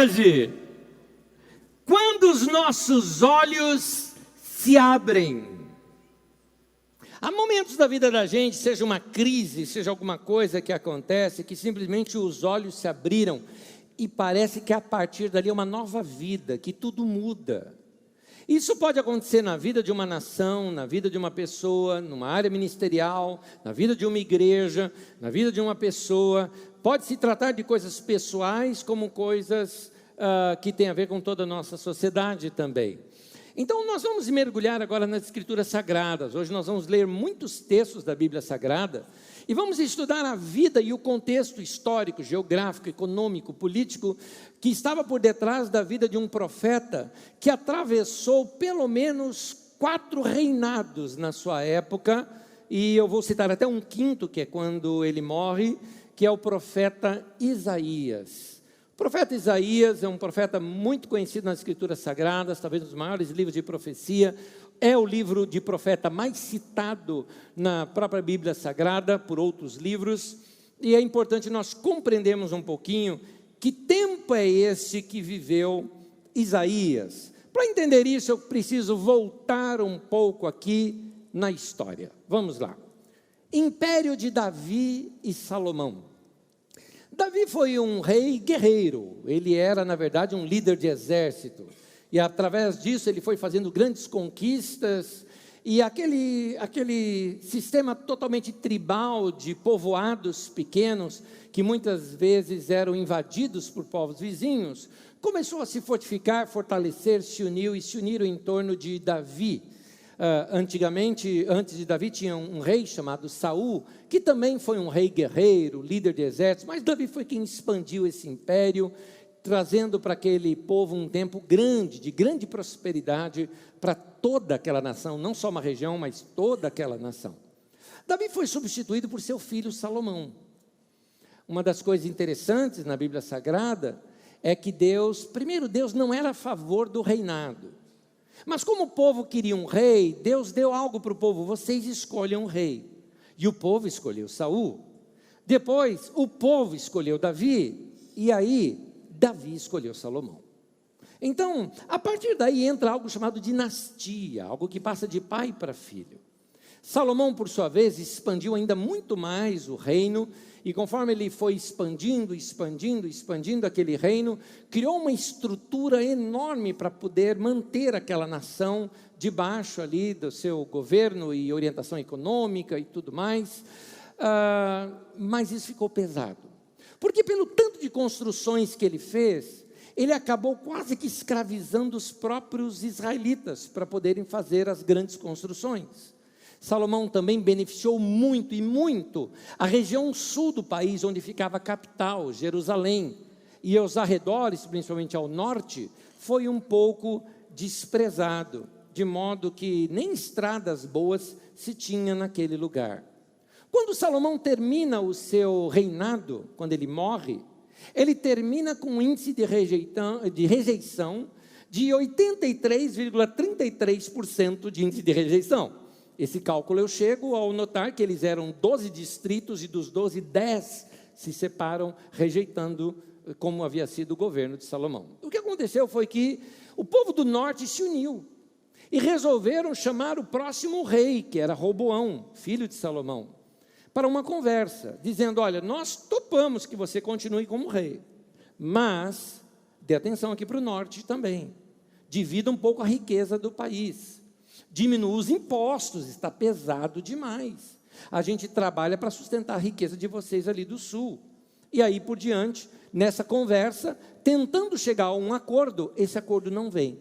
hoje? Quando os nossos olhos se abrem. Há momentos da vida da gente, seja uma crise, seja alguma coisa que acontece, que simplesmente os olhos se abriram e parece que a partir dali é uma nova vida, que tudo muda. Isso pode acontecer na vida de uma nação, na vida de uma pessoa, numa área ministerial, na vida de uma igreja, na vida de uma pessoa. Pode se tratar de coisas pessoais como coisas que têm a ver com toda a nossa sociedade também. Então nós vamos mergulhar agora nas Escrituras Sagradas. Hoje nós vamos ler muitos textos da Bíblia Sagrada e vamos estudar a vida e o contexto histórico, geográfico, econômico, político que estava por detrás da vida de um profeta que atravessou pelo menos 4 reinados na sua época, e eu vou citar até um quinto, que é quando ele morre, que é o profeta Isaías. O profeta Isaías é um profeta muito conhecido nas Escrituras Sagradas, talvez um dos maiores livros de profecia. É o livro de profeta mais citado na própria Bíblia Sagrada por outros livros. E é importante nós compreendermos um pouquinho que tempo é esse que viveu Isaías. Para entender isso, eu preciso voltar um pouco aqui na história. Vamos lá. Império de Davi e Salomão. Davi foi um rei guerreiro, ele era na verdade um líder de exército, e através disso ele foi fazendo grandes conquistas, e aquele sistema totalmente tribal de povoados pequenos, que muitas vezes eram invadidos por povos vizinhos, começou a se fortificar, fortalecer, se uniram em torno de Davi. Antigamente, antes de Davi, tinha um rei chamado Saul, que também foi um rei guerreiro, líder de exércitos, mas Davi foi quem expandiu esse império, trazendo para aquele povo um tempo grande, de grande prosperidade para toda aquela nação, não só uma região, mas toda aquela nação. Davi foi substituído por seu filho Salomão. Uma das coisas interessantes na Bíblia Sagrada é que Deus não era a favor do reinado. Mas como o povo queria um rei, Deus deu algo para o povo: vocês escolhem um rei. E o povo escolheu Saul. Depois o povo escolheu Davi, e aí Davi escolheu Salomão. Então, a partir daí entra algo chamado dinastia, algo que passa de pai para filho. Salomão, por sua vez, expandiu ainda muito mais o reino, e conforme ele foi expandindo aquele reino, criou uma estrutura enorme para poder manter aquela nação debaixo ali do seu governo e orientação econômica e tudo mais, mas isso ficou pesado, porque pelo tanto de construções que ele fez, ele acabou quase que escravizando os próprios israelitas para poderem fazer as grandes construções. Salomão também beneficiou muito e muito a região sul do país, onde ficava a capital, Jerusalém, e aos arredores, principalmente ao norte, foi um pouco desprezado, de modo que nem estradas boas se tinha naquele lugar. Quando Salomão termina o seu reinado, quando ele morre, ele termina com um índice de rejeição de 83,33% de índice de rejeição. Esse cálculo eu chego ao notar que eles eram 12 distritos, e dos 12, 10 se separam, rejeitando como havia sido o governo de Salomão. O que aconteceu foi que o povo do norte se uniu e resolveram chamar o próximo rei, que era Roboão, filho de Salomão, para uma conversa, dizendo: olha, nós topamos que você continue como rei, mas dê atenção aqui para o norte também, divida um pouco a riqueza do país, diminua os impostos, está pesado demais. A gente trabalha para sustentar a riqueza de vocês ali do sul. E aí por diante, nessa conversa, tentando chegar a um acordo, esse acordo não vem.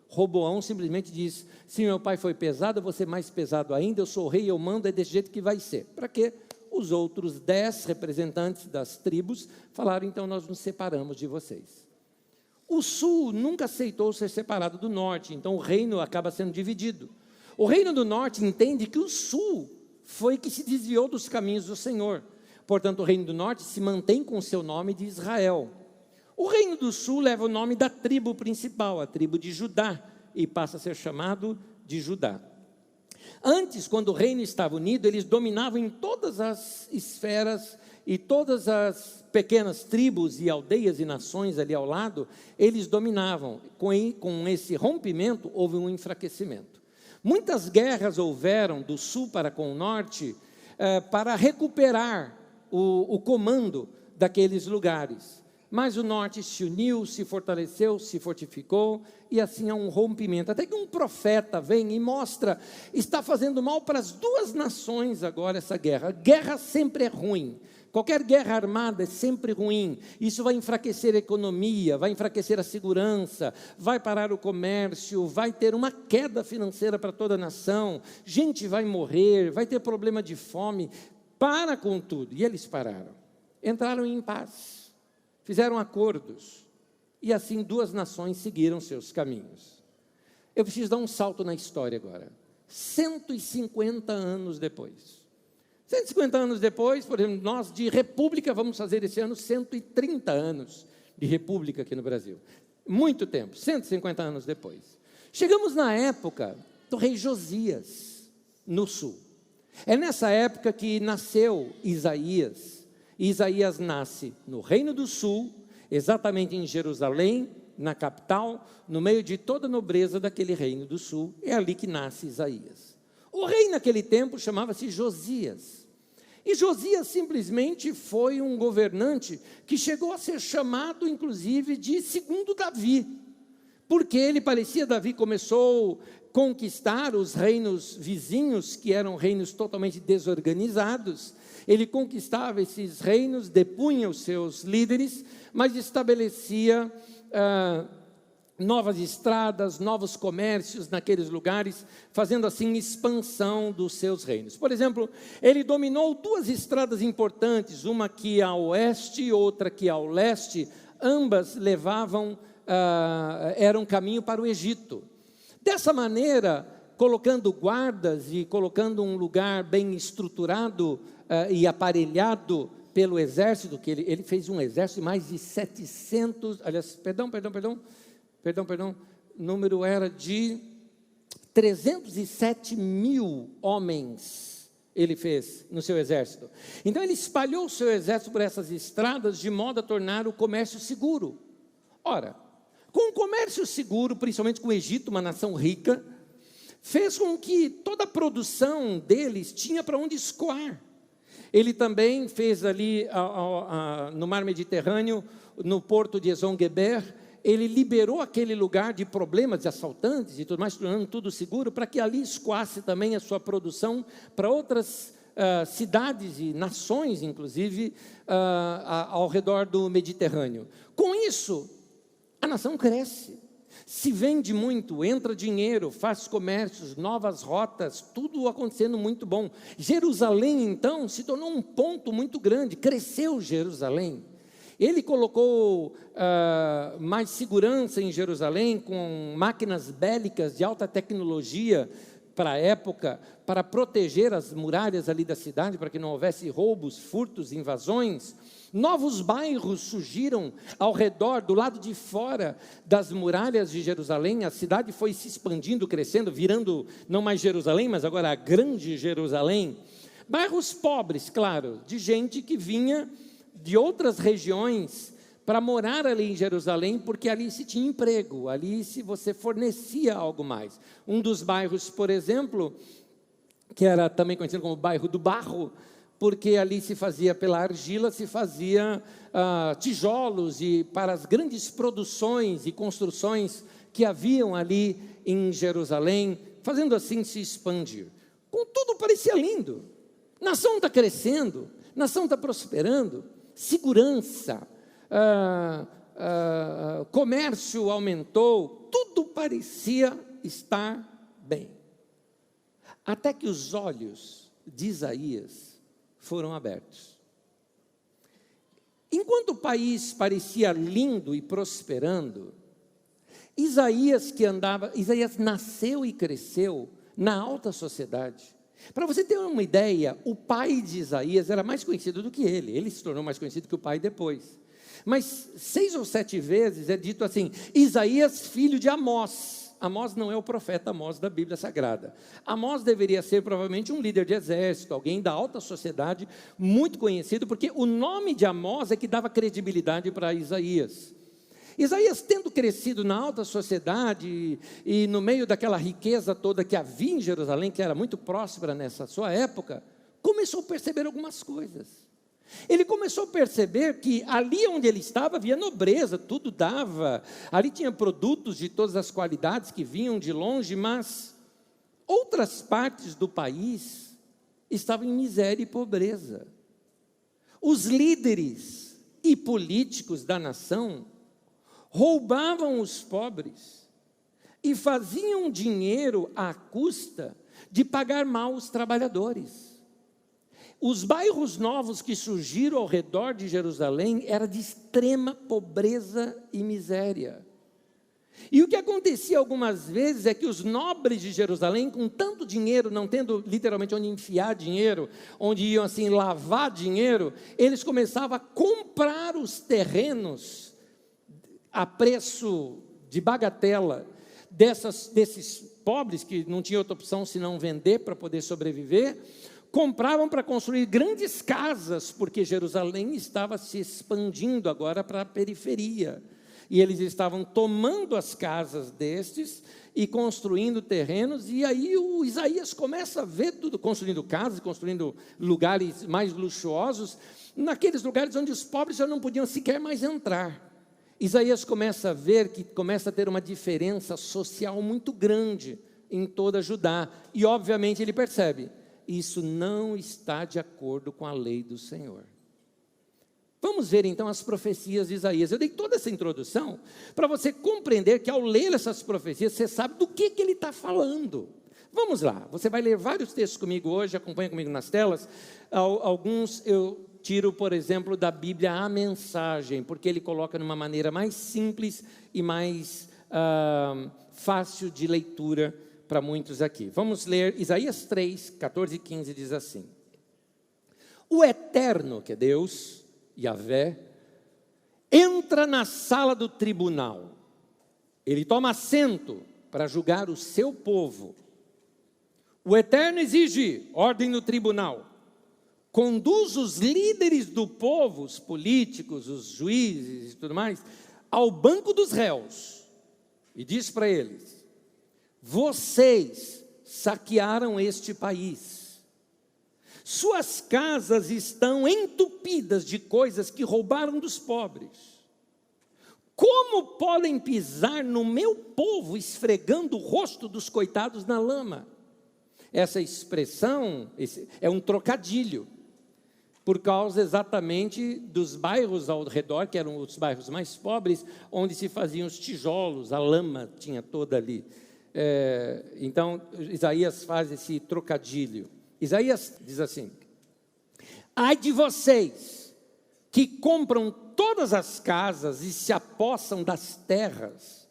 Roboão simplesmente diz: se meu pai foi pesado, eu vou ser mais pesado ainda, eu sou o rei, eu mando, é desse jeito que vai ser. Para quê? Os outros 10 representantes das tribos falaram: então nós nos separamos de vocês. O sul nunca aceitou ser separado do norte, então o reino acaba sendo dividido. O reino do norte entende que o sul foi que se desviou dos caminhos do Senhor. Portanto, o reino do norte se mantém com o seu nome de Israel. O reino do sul leva o nome da tribo principal, a tribo de Judá, e passa a ser chamado de Judá. Antes, quando o reino estava unido, eles dominavam em todas as esferas e todas as pequenas tribos e aldeias e nações ali ao lado, eles dominavam. Com esse rompimento, houve um enfraquecimento. Muitas guerras houveram do sul para com o norte para recuperar o comando daqueles lugares. Mas o norte se uniu, se fortaleceu, se fortificou, e assim há um rompimento. Até que um profeta vem e mostra, está fazendo mal para as duas nações agora essa guerra. Guerra sempre é ruim. Qualquer guerra armada é sempre ruim. Isso vai enfraquecer a economia, vai enfraquecer a segurança, vai parar o comércio, vai ter uma queda financeira para toda a nação, gente vai morrer, vai ter problema de fome. Para com tudo. E eles pararam. Entraram em paz. Fizeram acordos, e assim duas nações seguiram seus caminhos. Eu preciso dar um salto na história agora. 150 anos depois. 150 anos depois, por exemplo, nós de república vamos fazer esse ano 130 anos de república aqui no Brasil. Muito tempo, 150 anos depois. Chegamos na época do rei Josias, no sul. É nessa época que nasceu Isaías. Isaías nasce no Reino do Sul, exatamente em Jerusalém, na capital, no meio de toda a nobreza daquele Reino do Sul. É ali que nasce Isaías. O rei naquele tempo chamava-se Josias. E Josias simplesmente foi um governante que chegou a ser chamado, inclusive, de segundo Davi. Porque ele parecia, Davi começou a conquistar os reinos vizinhos, que eram reinos totalmente desorganizados. Ele conquistava esses reinos, depunha os seus líderes, mas estabelecia novas estradas, novos comércios naqueles lugares, fazendo assim expansão dos seus reinos. Por exemplo, ele dominou duas estradas importantes, uma aqui ao oeste e outra aqui ao leste, ambas levavam, eram caminho para o Egito. Dessa maneira, colocando guardas e colocando um lugar bem estruturado e aparelhado pelo exército, que ele fez um exército de mais de 700, aliás, o número era de 307 mil homens, ele fez no seu exército. Então ele espalhou o seu exército por essas estradas, de modo a tornar o comércio seguro. Ora, com o comércio seguro, principalmente com o Egito, uma nação rica, fez com que toda a produção deles tinha para onde escoar. Ele também fez ali no mar Mediterrâneo, no porto de Ezon-Geber, ele liberou aquele lugar de problemas, de assaltantes e tudo mais, tornando tudo seguro, para que ali escoasse também a sua produção para outras cidades e nações, inclusive, ao redor do Mediterrâneo. Com isso, a nação cresce. Se vende muito, entra dinheiro, faz comércios, novas rotas, tudo acontecendo muito bom. Jerusalém, então, se tornou um ponto muito grande, cresceu Jerusalém. Ele colocou mais segurança em Jerusalém, com máquinas bélicas de alta tecnologia para a época, para proteger as muralhas ali da cidade, para que não houvesse roubos, furtos, invasões. Novos bairros surgiram ao redor, do lado de fora das muralhas de Jerusalém. A cidade foi se expandindo, crescendo, virando não mais Jerusalém, mas agora a grande Jerusalém. Bairros pobres, claro, de gente que vinha de outras regiões para morar ali em Jerusalém, porque ali se tinha emprego, ali se você fornecia algo mais. Um dos bairros, por exemplo, que era também conhecido como bairro do Barro, porque ali se fazia, pela argila, se fazia tijolos e para as grandes produções e construções que haviam ali em Jerusalém, fazendo assim se expandir. Contudo, parecia lindo. Nação está crescendo, nação está prosperando, segurança, comércio aumentou, tudo parecia estar bem. Até que os olhos de Isaías foram abertos. Enquanto o país parecia lindo e prosperando, Isaías nasceu e cresceu na alta sociedade. Para você ter uma ideia, o pai de Isaías era mais conhecido do que ele se tornou mais conhecido que o pai depois. Mas 6 ou 7 vezes é dito assim, Isaías filho de Amós. Amós não é o profeta Amós da Bíblia Sagrada. Amós deveria ser provavelmente um líder de exército, alguém da alta sociedade, muito conhecido, porque o nome de Amós é que dava credibilidade para Isaías. Isaías, tendo crescido na alta sociedade e no meio daquela riqueza toda que havia em Jerusalém, que era muito próspera nessa sua época, começou a perceber algumas coisas. Ele começou a perceber que ali onde ele estava havia nobreza, tudo dava, ali tinha produtos de todas as qualidades que vinham de longe, mas outras partes do país estavam em miséria e pobreza. Os líderes e políticos da nação roubavam os pobres e faziam dinheiro à custa de pagar mal os trabalhadores. Os bairros novos que surgiram ao redor de Jerusalém eram de extrema pobreza e miséria. E o que acontecia algumas vezes é que os nobres de Jerusalém, com tanto dinheiro, não tendo literalmente onde enfiar dinheiro, onde iam assim lavar dinheiro, eles começavam a comprar os terrenos a preço de bagatela desses pobres que não tinham outra opção senão vender para poder sobreviver. Compravam para construir grandes casas, porque Jerusalém estava se expandindo agora para a periferia. E eles estavam tomando as casas destes e construindo terrenos, e aí o Isaías começa a ver tudo, construindo casas, construindo lugares mais luxuosos, naqueles lugares onde os pobres já não podiam sequer mais entrar. Isaías começa a ver que começa a ter uma diferença social muito grande em toda Judá, e obviamente ele percebe, isso não está de acordo com a lei do Senhor. Vamos ver então as profecias de Isaías. Eu dei toda essa introdução para você compreender que ao ler essas profecias, você sabe do que ele está falando. Vamos lá, você vai ler vários textos comigo hoje, acompanha comigo nas telas. Alguns eu tiro, por exemplo, da Bíblia a mensagem, porque ele coloca de uma maneira mais simples e mais fácil de leitura para muitos aqui. Vamos ler Isaías 3, 14 e 15, diz assim: o Eterno, que é Deus, Yahvé, entra na sala do tribunal. Ele toma assento para julgar o seu povo. O Eterno exige ordem no tribunal. Conduz os líderes do povo, os políticos, os juízes e tudo mais, ao banco dos réus. E diz para eles: vocês saquearam este país. Suas casas estão entupidas de coisas que roubaram dos pobres. Como podem pisar no meu povo esfregando o rosto dos coitados na lama? Essa expressão é um trocadilho, por causa exatamente dos bairros ao redor, que eram os bairros mais pobres, onde se faziam os tijolos, a lama tinha toda ali. Então, Isaías faz esse trocadilho. Isaías diz assim: ai de vocês que compram todas as casas e se apossam das terras,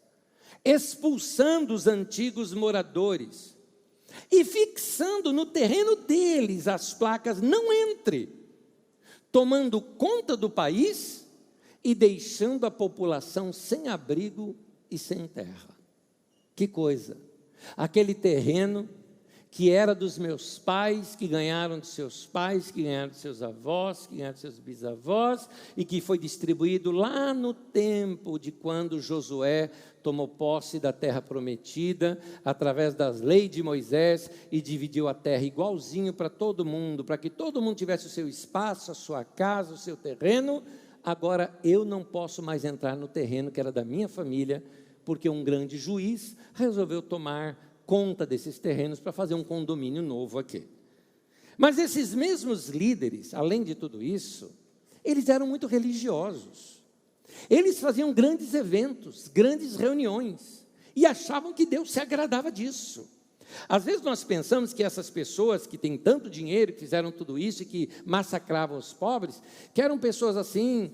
expulsando os antigos moradores e fixando no terreno deles as placas não entre, tomando conta do país e deixando a população sem abrigo e sem terra. Que coisa! Aquele terreno que era dos meus pais, que ganharam dos seus pais, que ganharam dos seus avós, que ganharam dos seus bisavós, e que foi distribuído lá no tempo de quando Josué tomou posse da terra prometida, através das leis de Moisés, e dividiu a terra igualzinho para todo mundo, para que todo mundo tivesse o seu espaço, a sua casa, o seu terreno. Agora eu não posso mais entrar no terreno que era da minha família, porque um grande juiz resolveu tomar conta desses terrenos para fazer um condomínio novo aqui. Mas esses mesmos líderes, além de tudo isso, eles eram muito religiosos. Eles faziam grandes eventos, grandes reuniões, e achavam que Deus se agradava disso. Às vezes nós pensamos que essas pessoas que têm tanto dinheiro, que fizeram tudo isso e que massacravam os pobres, que eram pessoas assim,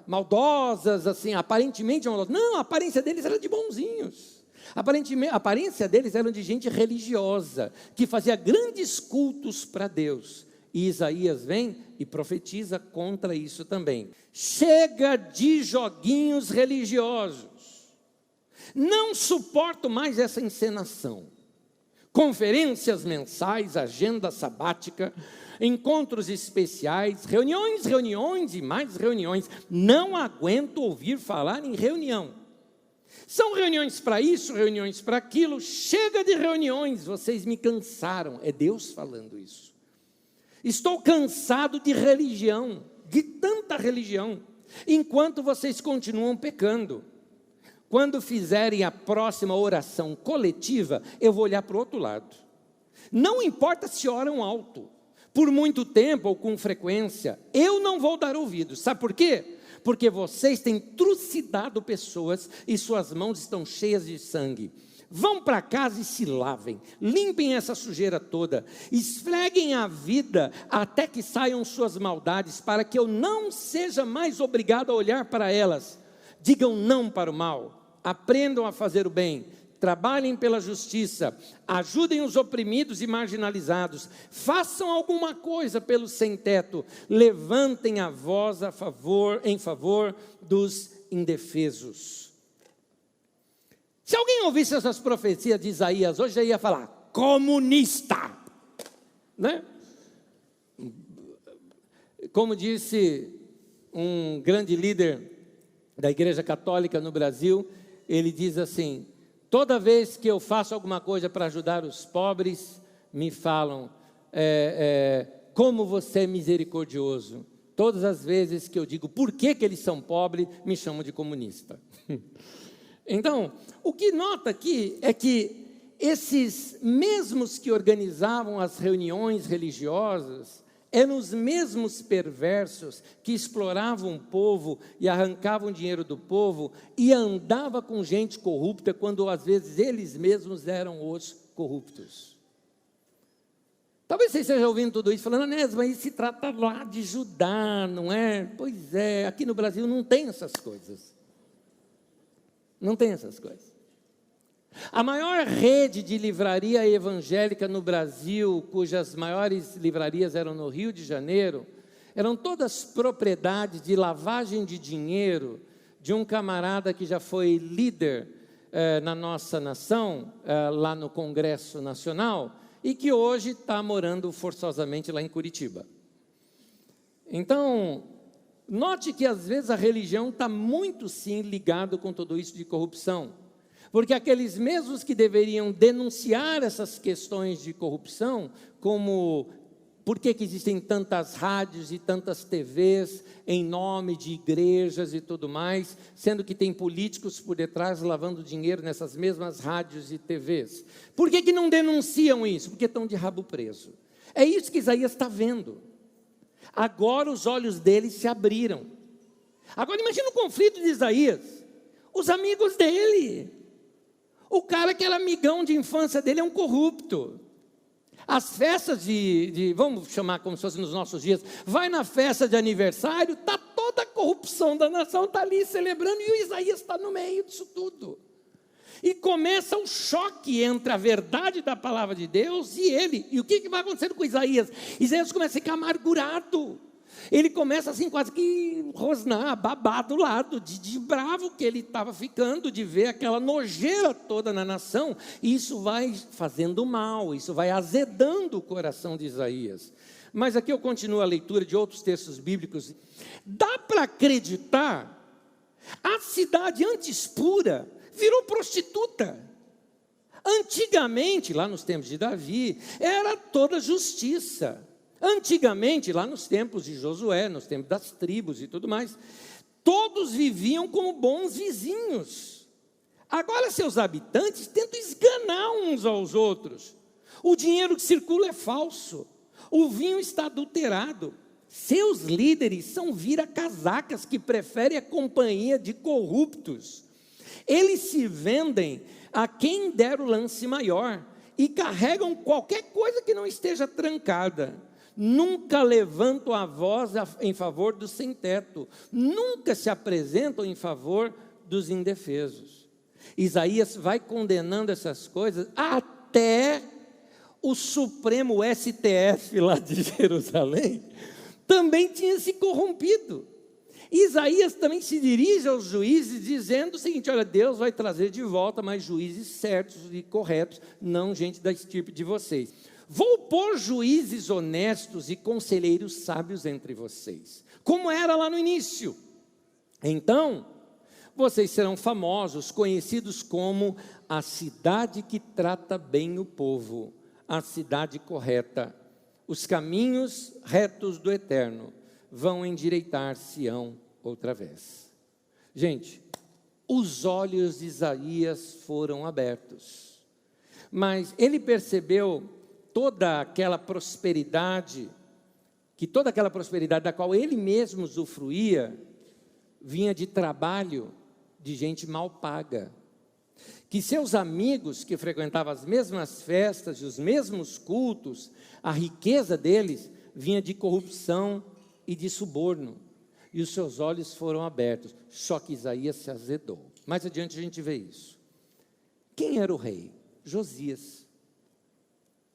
maldosas, assim, aparentemente maldosas. Não, a aparência deles era de bonzinhos. Aparentemente, a aparência deles era de gente religiosa, que fazia grandes cultos para Deus. E Isaías vem e profetiza contra isso também. Chega de joguinhos religiosos. Não suporto mais essa encenação. Conferências mensais, agenda sabática, encontros especiais, reuniões e mais reuniões. Não aguento ouvir falar em reunião. São reuniões para isso, reuniões para aquilo. Chega de reuniões, vocês me cansaram. É Deus falando isso. Estou cansado de religião, de tanta religião, enquanto vocês continuam pecando. Quando fizerem a próxima oração coletiva, eu vou olhar para o outro lado. Não importa se oram alto, por muito tempo ou com frequência, eu não vou dar ouvidos. Sabe por quê? Porque vocês têm trucidado pessoas e suas mãos estão cheias de sangue. Vão para casa e se lavem, limpem essa sujeira toda, esfreguem a vida até que saiam suas maldades, para que eu não seja mais obrigado a olhar para elas. Digam não para o mal, aprendam a fazer o bem, trabalhem pela justiça, ajudem os oprimidos e marginalizados, façam alguma coisa pelo sem-teto, levantem a voz em favor dos indefesos. Se alguém ouvisse essas profecias de Isaías hoje, já ia falar, comunista, né? Como disse um grande líder da Igreja Católica no Brasil, ele diz assim, toda vez que eu faço alguma coisa para ajudar os pobres, me falam, como você é misericordioso. Todas as vezes que eu digo por que eles são pobres, me chamam de comunista. Então, o que nota aqui é que esses mesmos que organizavam as reuniões religiosas, eram os mesmos perversos que exploravam o povo e arrancavam dinheiro do povo e andavam com gente corrupta, quando às vezes eles mesmos eram os corruptos. Talvez você esteja ouvindo tudo isso, falando, Anésio, mas isso se trata lá de Judá, não é? Pois é, aqui no Brasil não tem essas coisas. Não tem essas coisas. A maior rede de livraria evangélica no Brasil, cujas maiores livrarias eram no Rio de Janeiro, eram todas propriedades de lavagem de dinheiro de um camarada que já foi líder na nossa nação, lá no Congresso Nacional, e que hoje está morando forçosamente lá em Curitiba. Então, note que às vezes a religião está muito sim ligado com tudo isso de corrupção. Porque aqueles mesmos que deveriam denunciar essas questões de corrupção, como por que existem tantas rádios e tantas TVs em nome de igrejas e tudo mais, sendo que tem políticos por detrás lavando dinheiro nessas mesmas rádios e TVs. Por que não denunciam isso? Porque estão de rabo preso. É isso que Isaías está vendo. Agora os olhos deles se abriram. Agora imagina o conflito de Isaías. Os amigos dele. O cara que era amigão de infância dele é um corrupto. As festas vamos chamar como se fosse nos nossos dias, vai na festa de aniversário, está toda a corrupção da nação, está ali celebrando, e o Isaías está no meio disso tudo. E começa um choque entre a verdade da palavra de Deus e ele. E o que vai acontecendo com Isaías? Isaías começa a ficar amargurado. Ele começa assim quase que rosnar, babar do lado, de bravo que ele estava ficando, de ver aquela nojeira toda na nação. E isso vai fazendo mal, isso vai azedando o coração de Isaías. Mas aqui eu continuo a leitura de outros textos bíblicos. Dá para acreditar, a cidade antes pura virou prostituta. Antigamente, lá nos tempos de Davi, era toda justiça. Antigamente, lá nos tempos de Josué, nos tempos das tribos e tudo mais, todos viviam como bons vizinhos. Agora seus habitantes tentam esganar uns aos outros. O dinheiro que circula é falso. O vinho está adulterado. Seus líderes são vira-casacas que preferem a companhia de corruptos. Eles se vendem a quem der o lance maior e carregam qualquer coisa que não esteja trancada. Nunca levantam a voz em favor do sem-teto. Nunca se apresentam em favor dos indefesos. Isaías vai condenando essas coisas até o Supremo STF lá de Jerusalém também tinha se corrompido. Isaías também se dirige aos juízes dizendo o seguinte: olha, Deus vai trazer de volta mais juízes certos e corretos, não gente da estirpe de vocês. Vou pôr juízes honestos e conselheiros sábios entre vocês, como era lá no início. Então, vocês serão famosos, conhecidos como a cidade que trata bem o povo, a cidade correta. Os caminhos retos do Eterno vão endireitar Sião outra vez. Gente, os olhos de Isaías foram abertos, mas ele percebeu toda aquela prosperidade da qual ele mesmo usufruía, vinha de trabalho de gente mal paga, que seus amigos que frequentavam as mesmas festas e os mesmos cultos, a riqueza deles vinha de corrupção e de suborno, e os seus olhos foram abertos, só que Isaías se azedou. Mais adiante a gente vê isso. Quem era o rei? Josias.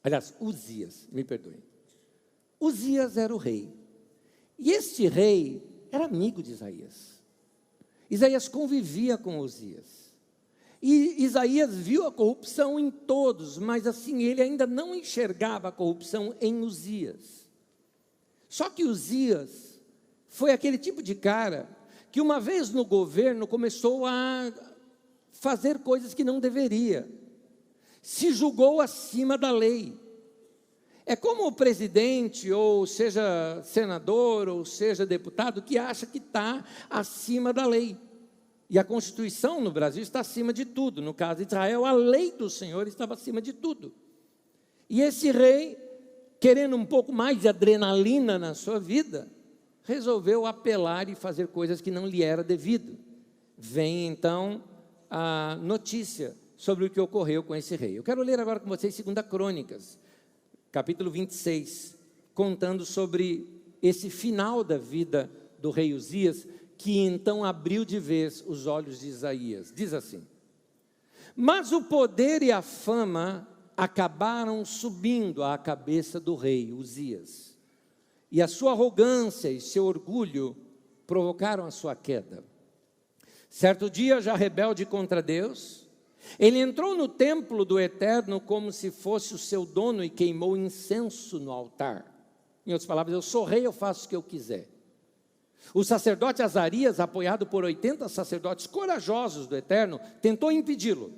Aliás, Uzias, me perdoem. Uzias era o rei, e este rei era amigo de Isaías. Isaías convivia com Uzias, e Isaías viu a corrupção em todos, mas assim, ele ainda não enxergava a corrupção em Uzias. Só que Uzias foi aquele tipo de cara que uma vez no governo começou a fazer coisas que não deveria, se julgou acima da lei. É como o presidente, ou seja senador, ou seja deputado, que acha que está acima da lei. E a Constituição no Brasil está acima de tudo. No caso de Israel, a lei do Senhor estava acima de tudo. E esse rei, querendo um pouco mais de adrenalina na sua vida, resolveu apelar e fazer coisas que não lhe era devido. Vem então a notícia sobre o que ocorreu com esse rei. Eu quero ler agora com vocês 2 Crônicas, capítulo 26, contando sobre esse final da vida do rei Uzias, que então abriu de vez os olhos de Isaías. Diz assim: mas o poder e a fama acabaram subindo à cabeça do rei Uzias, e a sua arrogância e seu orgulho provocaram a sua queda. Certo dia, já rebelde contra Deus, ele entrou no templo do Eterno como se fosse o seu dono e queimou incenso no altar. Em outras palavras, eu sou rei, eu faço o que eu quiser. O sacerdote Azarias, apoiado por 80 sacerdotes corajosos do Eterno, tentou impedi-lo.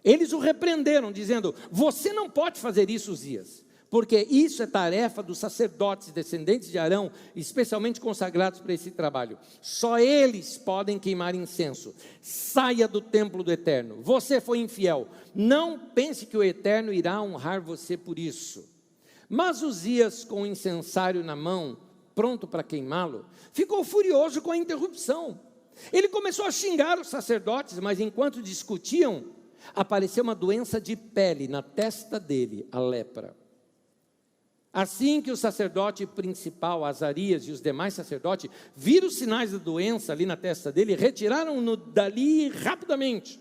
Eles o repreenderam, dizendo: você não pode fazer isso, Uzias, porque isso é tarefa dos sacerdotes descendentes de Arão, especialmente consagrados para esse trabalho. Só eles podem queimar incenso. Saia do templo do Eterno. Você foi infiel. Não pense que o Eterno irá honrar você por isso. Mas Uzias, com o incensário na mão, pronto para queimá-lo, ficou furioso com a interrupção. Ele começou a xingar os sacerdotes, mas enquanto discutiam, apareceu uma doença de pele na testa dele, a lepra. Assim que o sacerdote principal, Azarias, e os demais sacerdotes viram os sinais da doença ali na testa dele, retiraram-no dali rapidamente.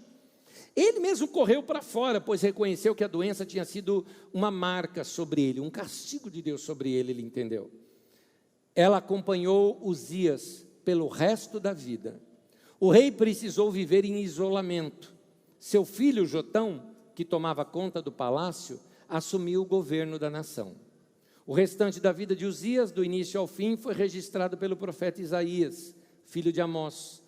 Ele mesmo correu para fora, pois reconheceu que a doença tinha sido uma marca sobre ele, um castigo de Deus sobre ele, ele entendeu. Ela acompanhou Uzias pelo resto da vida. O rei precisou viver em isolamento. Seu filho Jotão, que tomava conta do palácio, assumiu o governo da nação. O restante da vida de Uzias, do início ao fim, foi registrado pelo profeta Isaías, filho de Amós.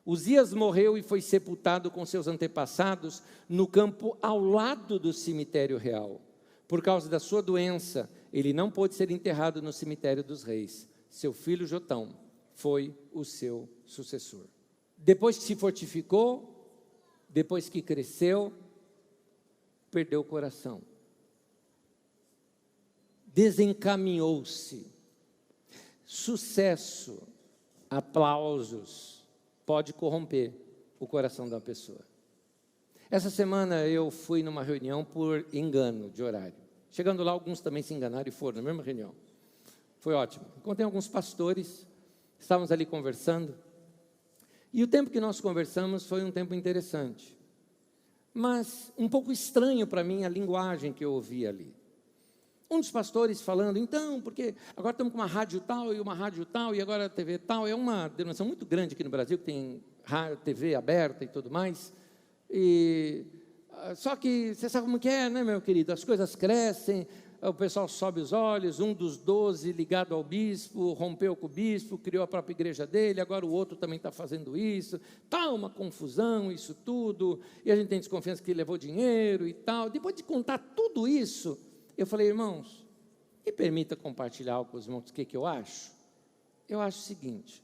Uzias morreu e foi sepultado com seus antepassados no campo ao lado do cemitério real. Por causa da sua doença, ele não pôde ser enterrado no cemitério dos reis. Seu filho Jotão foi o seu sucessor. Depois que se fortificou, depois que cresceu, perdeu o coração. Desencaminhou-se. Sucesso, aplausos, pode corromper o coração da pessoa. Essa semana eu fui numa reunião por engano de horário. Chegando lá, alguns também se enganaram e foram na mesma reunião. Foi ótimo. Encontrei alguns pastores, estávamos ali conversando. E o tempo que nós conversamos foi um tempo interessante. Mas um pouco estranho para mim a linguagem que eu ouvi ali. Um dos pastores falando, então, porque agora estamos com uma rádio tal, e agora a TV tal, é uma denominação muito grande aqui no Brasil, que tem TV aberta e tudo mais, só que você sabe como que é, né, meu querido? As coisas crescem, o pessoal sobe os olhos, um dos 12 ligado ao bispo, rompeu com o bispo, criou a própria igreja dele, agora o outro também está fazendo isso, está uma confusão, isso tudo, e a gente tem desconfiança que ele levou dinheiro e tal. Depois de contar tudo isso, eu falei, irmãos, me permita compartilhar algo com os irmãos, o que eu acho? Eu acho o seguinte,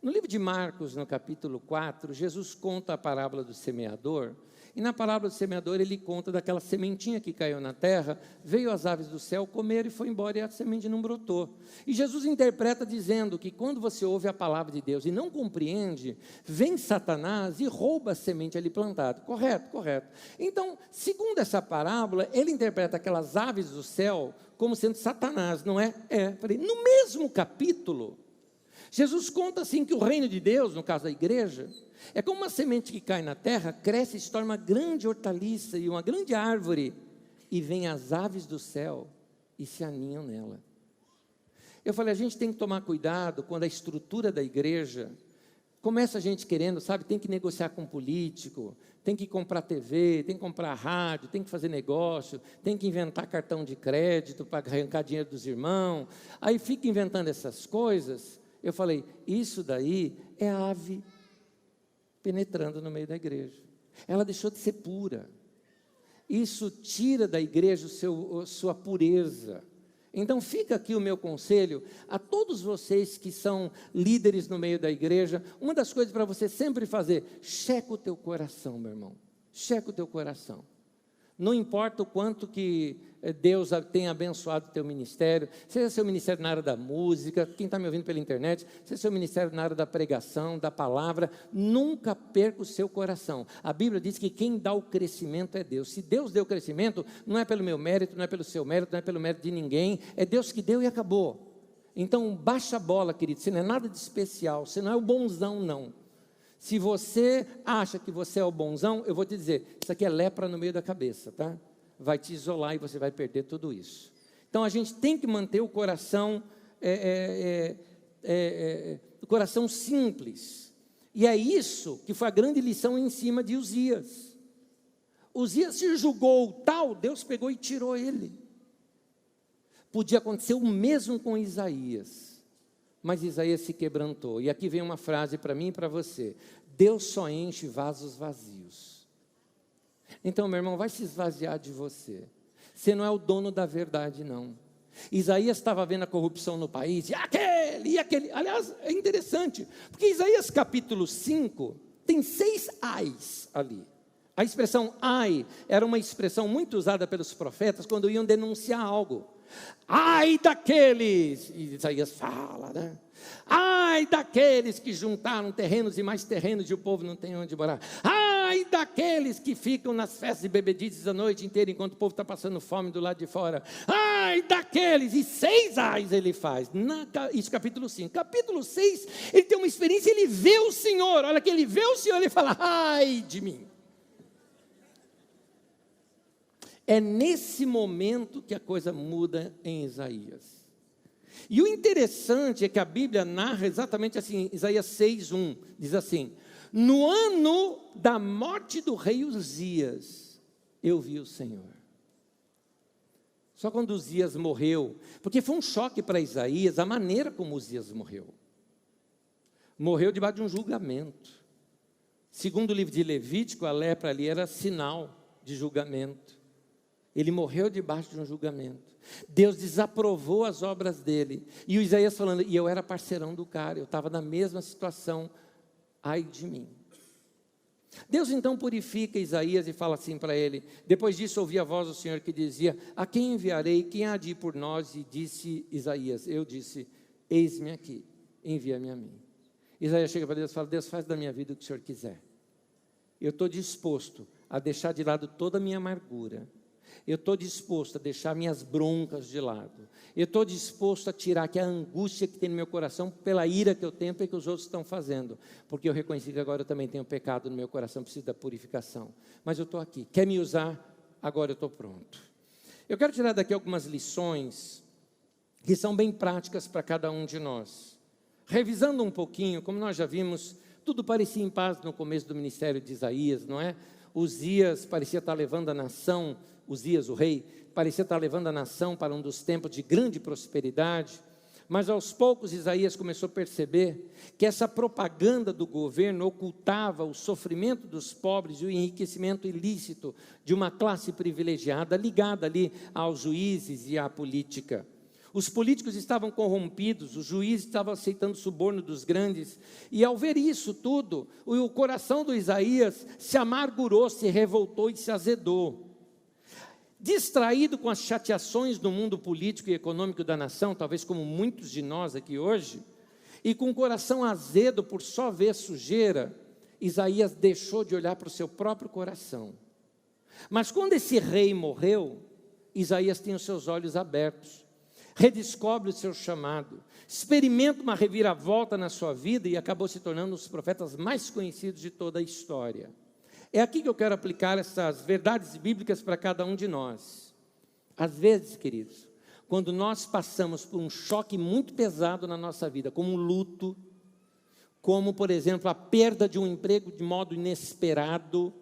no livro de Marcos, no capítulo 4, Jesus conta a parábola do semeador, e na parábola do semeador ele conta daquela sementinha que caiu na terra, veio as aves do céu, comeram e foi embora, e a semente não brotou. E Jesus interpreta dizendo que quando você ouve a palavra de Deus e não compreende, vem Satanás e rouba a semente ali plantada. Correto, correto. Então, segundo essa parábola, ele interpreta aquelas aves do céu como sendo Satanás, não é? Falei, no mesmo capítulo, Jesus conta assim que o reino de Deus, no caso da igreja, é como uma semente que cai na terra, cresce e se torna uma grande hortaliça e uma grande árvore, e vem as aves do céu e se aninham nela. Eu falei, a gente tem que tomar cuidado quando a estrutura da igreja começa a gente querendo, sabe, tem que negociar com político, tem que comprar TV, tem que comprar rádio, tem que fazer negócio, tem que inventar cartão de crédito para arrancar dinheiro dos irmãos, aí fica inventando essas coisas. Eu falei, isso daí é ave penetrando no meio da igreja. Ela deixou de ser pura. Isso tira da igreja sua pureza. Então fica aqui o meu conselho a todos vocês que são líderes no meio da igreja. Uma das coisas para você sempre fazer, checa o teu coração, meu irmão. Checa o teu coração. Não importa o quanto que Deus tenha abençoado o teu ministério, seja seu ministério na área da música, quem está me ouvindo pela internet, seja seu ministério na área da pregação, da palavra, nunca perca o seu coração. A Bíblia diz que quem dá o crescimento é Deus. Se Deus deu o crescimento, não é pelo meu mérito, não é pelo seu mérito, não é pelo mérito de ninguém, é Deus que deu e acabou. Então baixa a bola, querido, você não é nada de especial, você não é o bonzão, não. Se você acha que você é o bonzão, eu vou te dizer, isso aqui é lepra no meio da cabeça, tá? Vai te isolar e você vai perder tudo isso. Então a gente tem que manter o coração, o coração simples. E é isso que foi a grande lição em cima de Uzias. Uzias se julgou tal, Deus pegou e tirou ele. Podia acontecer o mesmo com Isaías. Mas Isaías se quebrantou. E aqui vem uma frase para mim e para você. Deus só enche vasos vazios. Então, meu irmão, vai se esvaziar de você. Você não é o dono da verdade, não. Isaías estava vendo a corrupção no país. E aquele. Aliás, é interessante. Porque Isaías capítulo 5 tem 6 ais ali. A expressão ai era uma expressão muito usada pelos profetas quando iam denunciar algo. Ai daqueles, e Isaías fala, né? Ai daqueles que juntaram terrenos e mais terrenos e o povo não tem onde morar. Ai daqueles que ficam nas festas e bebedices a noite inteira enquanto o povo está passando fome do lado de fora. Ai daqueles, e 6 ais ele faz, isso capítulo 5. Capítulo 6, ele tem uma experiência, ele vê o Senhor, olha que ele vê o Senhor e fala, ai de mim. É nesse momento que a coisa muda em Isaías. E o interessante é que a Bíblia narra exatamente assim, Isaías 6:1, diz assim, no ano da morte do rei Uzias, eu vi o Senhor. Só quando Uzias morreu, porque foi um choque para Isaías a maneira como Uzias morreu. Morreu debaixo de um julgamento. Segundo o livro de Levítico, a lepra ali era sinal de julgamento. Ele morreu debaixo de um julgamento. Deus desaprovou as obras dele. E o Isaías falando, e eu era parceirão do cara, eu estava na mesma situação, ai de mim. Deus então purifica Isaías e fala assim para ele, depois disso ouvi a voz do Senhor que dizia, a quem enviarei, quem há de ir por nós? E disse Isaías, eu disse, eis-me aqui, envia-me a mim. Isaías chega para Deus e fala, Deus, faz da minha vida o que o Senhor quiser. Eu estou disposto a deixar de lado toda a minha amargura. Eu estou disposto a deixar minhas broncas de lado. Eu estou disposto a tirar aqui a angústia que tem no meu coração pela ira que eu tenho e que os outros estão fazendo. Porque eu reconheci que agora eu também tenho pecado no meu coração, preciso da purificação. Mas eu estou aqui. Quer me usar? Agora eu estou pronto. Eu quero tirar daqui algumas lições que são bem práticas para cada um de nós. Revisando um pouquinho, como nós já vimos, tudo parecia em paz no começo do ministério de Isaías, não é? Uzias parecia estar levando a nação, Uzias, o rei, parecia estar levando a nação para um dos tempos de grande prosperidade, mas aos poucos Isaías começou a perceber que essa propaganda do governo ocultava o sofrimento dos pobres e o enriquecimento ilícito de uma classe privilegiada ligada ali aos juízes e à política. Os políticos estavam corrompidos, os juízes estavam aceitando suborno dos grandes, e ao ver isso tudo, o coração do Isaías se amargurou, se revoltou e se azedou. Distraído com as chateações do mundo político e econômico da nação, talvez como muitos de nós aqui hoje, e com o coração azedo por só ver sujeira, Isaías deixou de olhar para o seu próprio coração. Mas quando esse rei morreu, Isaías tem os seus olhos abertos, redescobre o seu chamado, experimenta uma reviravolta na sua vida e acabou se tornando um dos profetas mais conhecidos de toda a história. É aqui que eu quero aplicar essas verdades bíblicas para cada um de nós. Às vezes, queridos, quando nós passamos por um choque muito pesado na nossa vida, como um luto, como, por exemplo, a perda de um emprego de modo inesperado,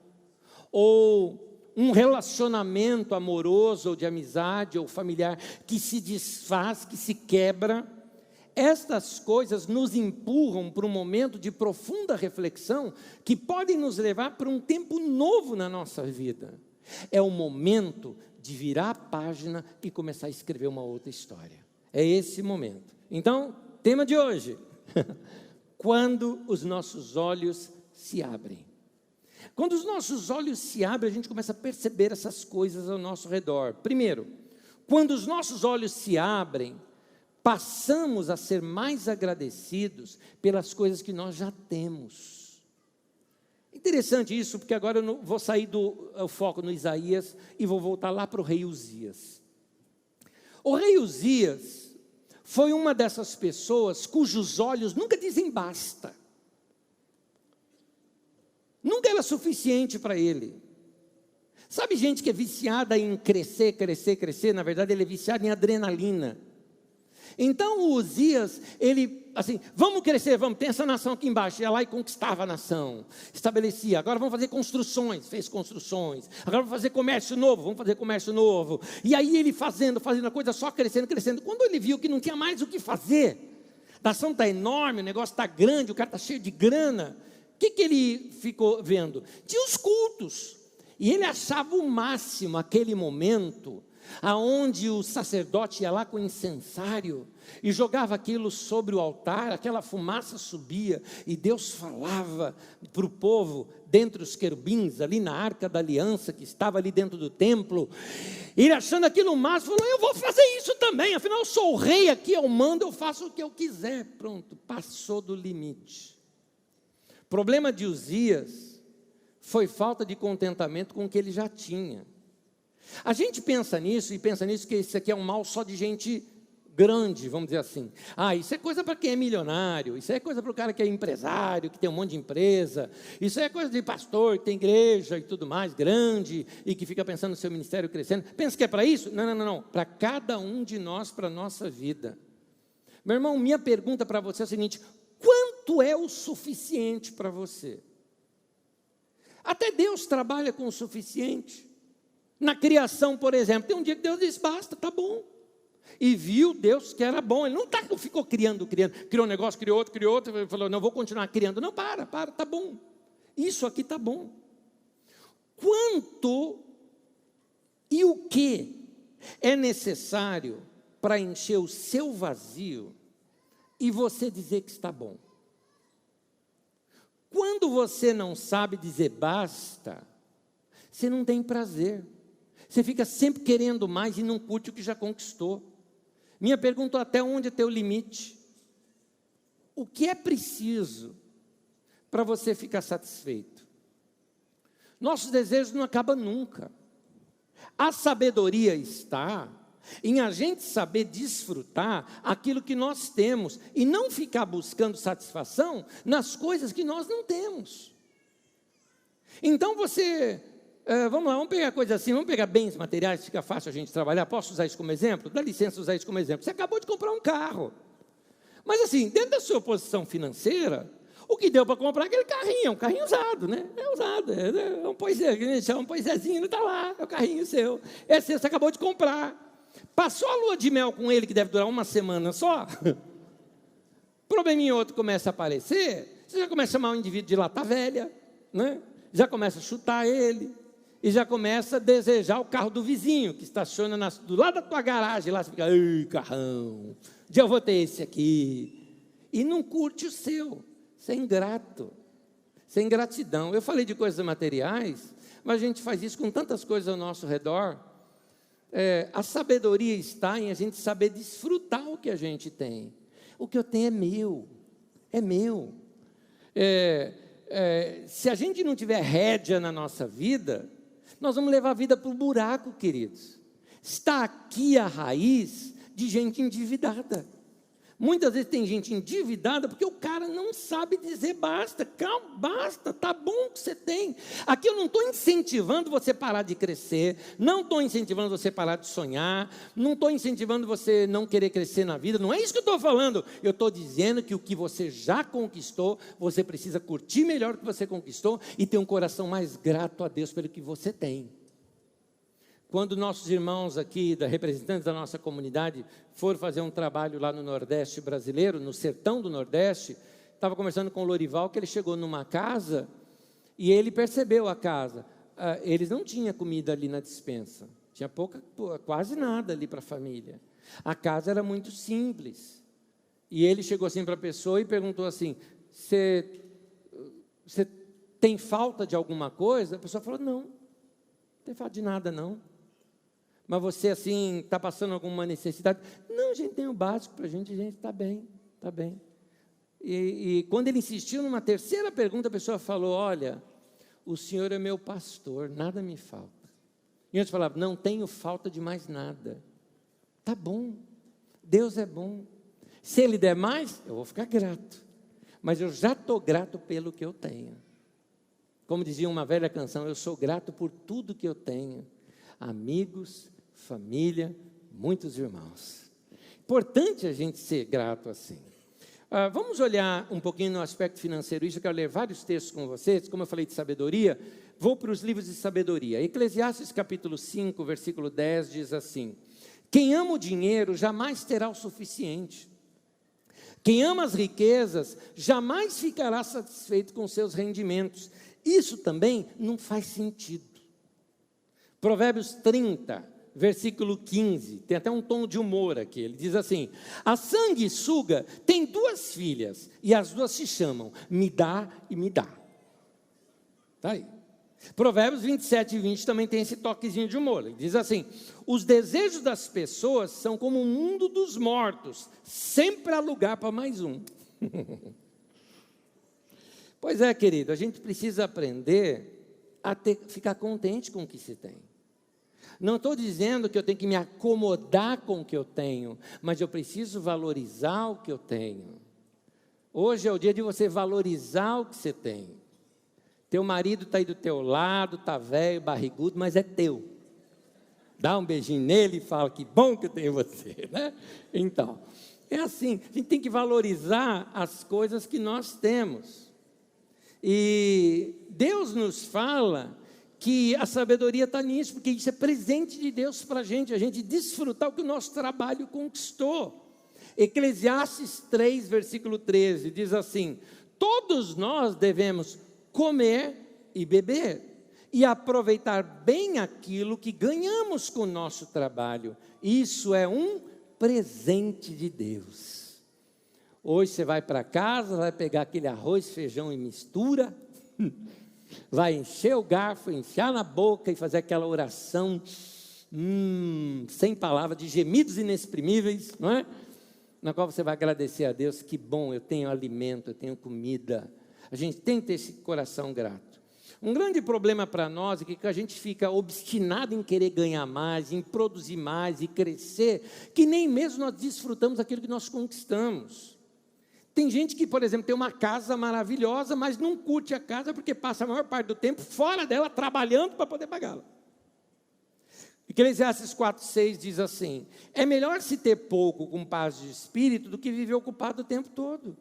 ou um relacionamento amoroso, ou de amizade, ou familiar, que se desfaz, que se quebra, estas coisas nos empurram para um momento de profunda reflexão, que podem nos levar para um tempo novo na nossa vida. É o momento de virar a página e começar a escrever uma outra história. É esse momento. Então, tema de hoje, quando os nossos olhos se abrem. Quando os nossos olhos se abrem, a gente começa a perceber essas coisas ao nosso redor. Primeiro, quando os nossos olhos se abrem, passamos a ser mais agradecidos pelas coisas que nós já temos. Interessante isso, porque agora eu vou sair do foco no Isaías e vou voltar lá para o rei Uzias. O rei Uzias foi uma dessas pessoas cujos olhos nunca dizem basta. Nunca era suficiente para ele. Sabe gente que é viciada em crescer, crescer, crescer? Na verdade, ele é viciado em adrenalina. Então, o Uzias, ele, assim, vamos crescer, vamos, tem essa nação aqui embaixo. Ia lá e conquistava a nação, estabelecia. Agora vamos fazer construções, fez construções. Agora vamos fazer comércio novo, vamos fazer comércio novo. E aí ele fazendo a coisa só crescendo, crescendo. Quando ele viu que não tinha mais o que fazer, a nação está enorme, o negócio está grande, o cara está cheio de grana. O que ele ficou vendo? Tinha os cultos, e ele achava o máximo aquele momento, aonde o sacerdote ia lá com o incensário, e jogava aquilo sobre o altar, aquela fumaça subia, e Deus falava para o povo, dentre os querubins, ali na Arca da Aliança, que estava ali dentro do templo, e ele achando aquilo o máximo, falou, eu vou fazer isso também, afinal eu sou o rei aqui, eu mando, eu faço o que eu quiser. Pronto, passou do limite. O problema de Uzias foi falta de contentamento com o que ele já tinha. A gente pensa nisso, que isso aqui é um mal só de gente grande, vamos dizer assim. Isso é coisa para quem é milionário, isso é coisa para o cara que é empresário, que tem um monte de empresa, isso é coisa de pastor, que tem igreja e tudo mais, grande, e que fica pensando no seu ministério crescendo. Pensa que é para isso? Não. Para cada um de nós, para a nossa vida. Meu irmão, minha pergunta para você é a seguinte: quanto é o suficiente para você? Até Deus trabalha com o suficiente. Na criação, por exemplo, tem um dia que Deus disse, basta, está bom. E viu Deus que era bom. Ele não ficou criando. Criou um negócio, criou outro, e falou, não, vou continuar criando. Não, para, está bom. Isso aqui está bom. Quanto e o que é necessário para encher o seu vazio e você dizer que está bom? Quando você não sabe dizer basta, você não tem prazer. Você fica sempre querendo mais e não curte o que já conquistou. Minha pergunta é, até onde é teu limite? O que é preciso para você ficar satisfeito? Nossos desejos não acabam nunca. A sabedoria está em a gente saber desfrutar aquilo que nós temos e não ficar buscando satisfação nas coisas que nós não temos. Então você Vamos lá, vamos pegar coisa assim, vamos pegar bens materiais, fica fácil a gente trabalhar. Posso usar isso como exemplo? Dá licença usar isso como exemplo. Você acabou de comprar um carro. Mas assim, dentro da sua posição financeira, o que deu para comprar é aquele carrinho, é um carrinho usado, né? É usado, é um poisézinho, está lá, é o carrinho seu. Esse você acabou de comprar. Passou a lua de mel com ele, que deve durar uma semana só. Probleminha outro começa a aparecer, você já começa a chamar o indivíduo de lata velha, né? Já começa a chutar ele, e já começa a desejar o carro do vizinho, que estaciona do lado da tua garagem, lá você fica, ei, carrão, já vou ter esse aqui, e não curte o seu, você é ingrato, sem gratidão. Eu falei de coisas materiais, mas a gente faz isso com tantas coisas ao nosso redor. A sabedoria está em a gente saber desfrutar o que a gente tem. O que eu tenho é meu, é meu. Se a gente não tiver rédea na nossa vida, nós vamos levar a vida para o buraco, queridos. Está aqui a raiz de gente endividada. Muitas vezes tem gente endividada porque o cara não sabe dizer basta. Calma, basta, tá bom o que você tem. Aqui eu não estou incentivando você parar de crescer, não estou incentivando você parar de sonhar, não estou incentivando você não querer crescer na vida, não é isso que eu estou falando. Eu estou dizendo que o que você já conquistou, você precisa curtir melhor o que você conquistou e ter um coração mais grato a Deus pelo que você tem. Quando nossos irmãos aqui, representantes da nossa comunidade, foram fazer um trabalho lá no Nordeste brasileiro, no sertão do Nordeste, estava conversando com o Lorival, que ele chegou numa casa e ele percebeu a casa. Eles não tinham comida ali na despensa, tinha quase nada ali para a família. A casa era muito simples. E ele chegou assim para a pessoa e perguntou assim, você tem falta de alguma coisa? A pessoa falou, não tem falta de nada não. Mas você, assim, está passando alguma necessidade? Não, a gente tem o básico para a gente está bem, está bem. E quando ele insistiu numa terceira pergunta, a pessoa falou, olha, o Senhor é meu pastor, nada me falta. E antes falava, não tenho falta de mais nada. Está bom, Deus é bom. Se Ele der mais, eu vou ficar grato. Mas eu já estou grato pelo que eu tenho. Como dizia uma velha canção, eu sou grato por tudo que eu tenho. Amigos, família, muitos irmãos. Importante a gente ser grato assim. Vamos olhar um pouquinho no aspecto financeiro. Isso eu quero ler vários textos com vocês. Como eu falei de sabedoria, vou para os livros de sabedoria. Eclesiastes capítulo 5, versículo 10 diz assim: quem ama o dinheiro jamais terá o suficiente. Quem ama as riquezas jamais ficará satisfeito com seus rendimentos. Isso também não faz sentido. Provérbios 30, versículo 15, tem até um tom de humor aqui, ele diz assim: a sanguessuga tem 2 filhas, e as 2 se chamam me dá e me dá. Está aí. Provérbios 27 e 20 também tem esse toquezinho de humor, ele diz assim: os desejos das pessoas são como o mundo dos mortos, sempre há lugar para mais um. Pois é, querido, a gente precisa aprender a ficar contente com o que se tem. Não estou dizendo que eu tenho que me acomodar com o que eu tenho, mas eu preciso valorizar o que eu tenho. Hoje é o dia de você valorizar o que você tem. Teu marido está aí do teu lado, está velho, barrigudo, mas é teu. Dá um beijinho nele e fala, que bom que eu tenho você, né? Então, é assim, a gente tem que valorizar as coisas que nós temos. E Deus nos fala que a sabedoria está nisso, porque isso é presente de Deus para a gente desfrutar o que o nosso trabalho conquistou. Eclesiastes 3, versículo 13, diz assim: todos nós devemos comer e beber, e aproveitar bem aquilo que ganhamos com o nosso trabalho. Isso é um presente de Deus. Hoje você vai para casa, vai pegar aquele arroz, feijão e mistura, vai encher o garfo, enfiar na boca e fazer aquela oração, sem palavras, de gemidos inexprimíveis, não é? Na qual você vai agradecer a Deus, que bom, eu tenho alimento, eu tenho comida. A gente tem que ter esse coração grato. Um grande problema para nós é que a gente fica obstinado em querer ganhar mais, em produzir mais e crescer, que nem mesmo nós desfrutamos aquilo que nós conquistamos. Tem gente que, por exemplo, tem uma casa maravilhosa, mas não curte a casa porque passa a maior parte do tempo fora dela, trabalhando para poder pagá-la. Eclesiastes 4:6 diz assim: é melhor se ter pouco com paz de espírito do que viver ocupado o tempo todo.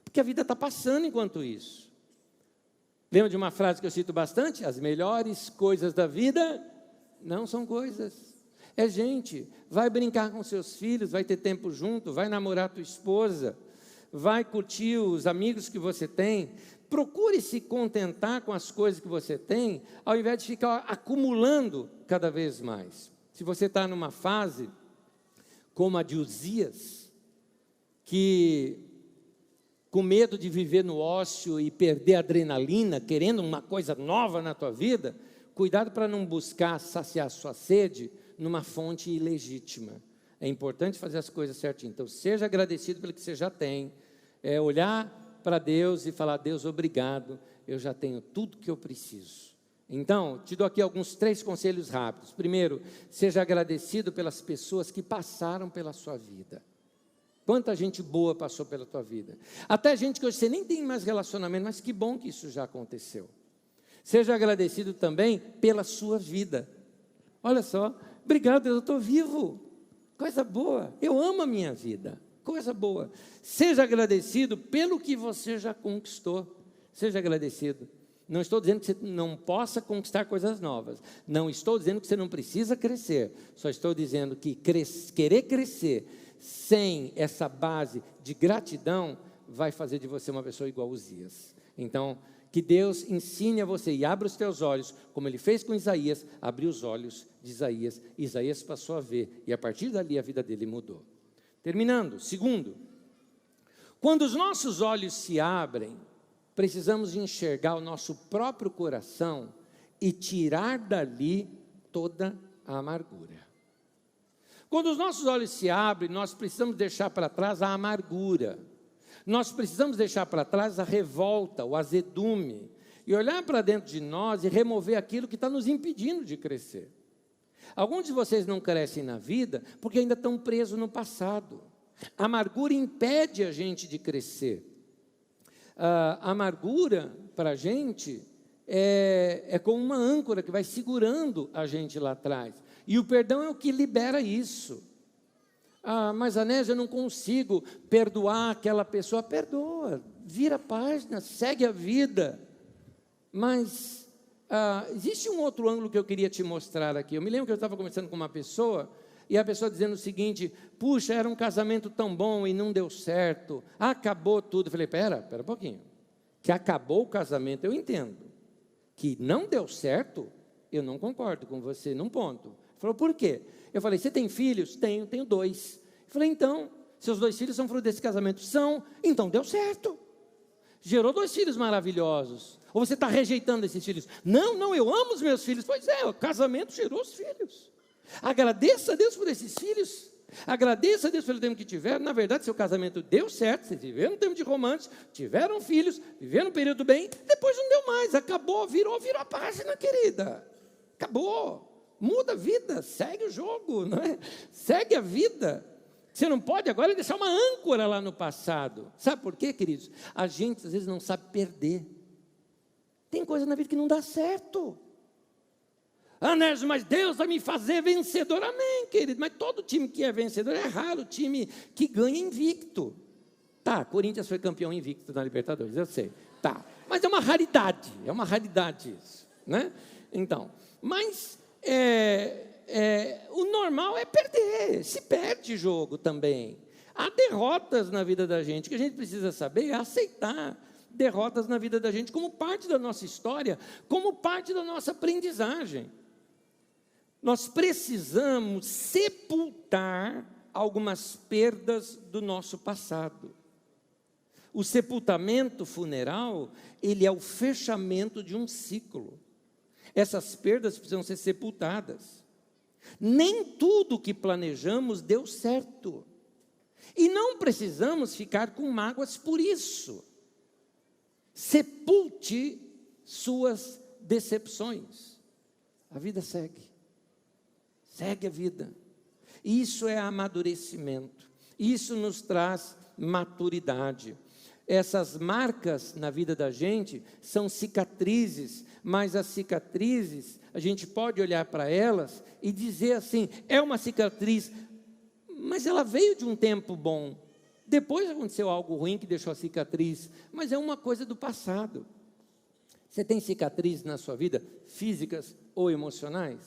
Porque a vida está passando enquanto isso. Lembra de uma frase que eu cito bastante? As melhores coisas da vida não são coisas. É gente. Vai brincar com seus filhos, vai ter tempo junto, vai namorar tua esposa, vai curtir os amigos que você tem. Procure se contentar com as coisas que você tem, ao invés de ficar acumulando cada vez mais. Se você está numa fase como a de Uzias, que com medo de viver no ócio e perder a adrenalina, querendo uma coisa nova na tua vida, cuidado para não buscar saciar sua sede numa fonte ilegítima. É importante fazer as coisas certinho. Então, seja agradecido pelo que você já tem. Olhar para Deus e falar: Deus, obrigado, eu já tenho tudo que eu preciso. Então, te dou aqui alguns 3 conselhos rápidos. Primeiro, seja agradecido pelas pessoas que passaram pela sua vida. Quanta gente boa passou pela tua vida. Até gente que hoje você nem tem mais relacionamento, mas que bom que isso já aconteceu. Seja agradecido também pela sua vida. Olha só, obrigado, Deus, eu estou vivo. Coisa boa, eu amo a minha vida. Coisa boa. Seja agradecido pelo que você já conquistou. Seja agradecido. Não estou dizendo que você não possa conquistar coisas novas. Não estou dizendo que você não precisa crescer. Só estou dizendo que querer crescer sem essa base de gratidão vai fazer de você uma pessoa igual a Uzias. Então, que Deus ensine a você e abra os teus olhos, como Ele fez com Isaías, abriu os olhos de Isaías. Isaías passou a ver e a partir dali a vida dele mudou. Terminando, segundo, quando os nossos olhos se abrem, precisamos enxergar o nosso próprio coração e tirar dali toda a amargura. Quando os nossos olhos se abrem, nós precisamos deixar para trás a amargura. Nós precisamos deixar para trás a revolta, o azedume, e olhar para dentro de nós e remover aquilo que está nos impedindo de crescer. Alguns de vocês não crescem na vida porque ainda estão presos no passado. A amargura impede a gente de crescer. A amargura, para a gente, é como uma âncora que vai segurando a gente lá atrás. E o perdão é o que libera isso. Mas Anésio, eu não consigo perdoar aquela pessoa. Perdoa, vira a página, segue a vida. Mas existe um outro ângulo que eu queria te mostrar aqui. Eu me lembro que eu estava conversando com uma pessoa, e a pessoa dizendo o seguinte: puxa, era um casamento tão bom e não deu certo, acabou tudo. Eu falei: pera um pouquinho, que acabou o casamento eu entendo, que não deu certo, eu não concordo com você num ponto. Ele falou: por quê? Eu falei: você tem filhos? Tenho 2. Eu falei: então, seus 2 filhos são fruto desse casamento? São, então deu certo, gerou 2 filhos maravilhosos. Ou você está rejeitando esses filhos? Não, eu amo os meus filhos. Pois é, o casamento gerou os filhos. Agradeça a Deus por esses filhos. Agradeça a Deus pelo tempo que tiveram. Na verdade, seu casamento deu certo, vocês viveram um tempo de romance, tiveram filhos, viveram um período bem, depois não deu mais, acabou, virou a página, querida. Acabou. Muda a vida, segue o jogo, não é? Segue a vida. Você não pode agora deixar uma âncora lá no passado. Sabe por quê, queridos? A gente às vezes não sabe perder. Tem coisa na vida que não dá certo. Anésio, mas Deus vai me fazer vencedor. Amém, querido. Mas todo time que é vencedor, é raro o time que ganha invicto. Tá, Corinthians foi campeão invicto na Libertadores, eu sei. Tá, mas é uma raridade isso, né? Então, mas o normal é perder, se perde jogo também. Há derrotas na vida da gente, o que a gente precisa saber é aceitar derrotas na vida da gente como parte da nossa história, como parte da nossa aprendizagem. Nós precisamos sepultar algumas perdas do nosso passado. O sepultamento funeral, ele é o fechamento de um ciclo. Essas perdas precisam ser sepultadas. Nem tudo que planejamos deu certo. E não precisamos ficar com mágoas por isso. Sepulte suas decepções. A vida segue. Segue a vida. Isso é amadurecimento. Isso nos traz maturidade. Essas marcas na vida da gente são cicatrizes, mas as cicatrizes, a gente pode olhar para elas e dizer assim, é uma cicatriz, mas ela veio de um tempo bom. Depois aconteceu algo ruim que deixou a cicatriz, mas é uma coisa do passado. Você tem cicatrizes na sua vida, físicas ou emocionais?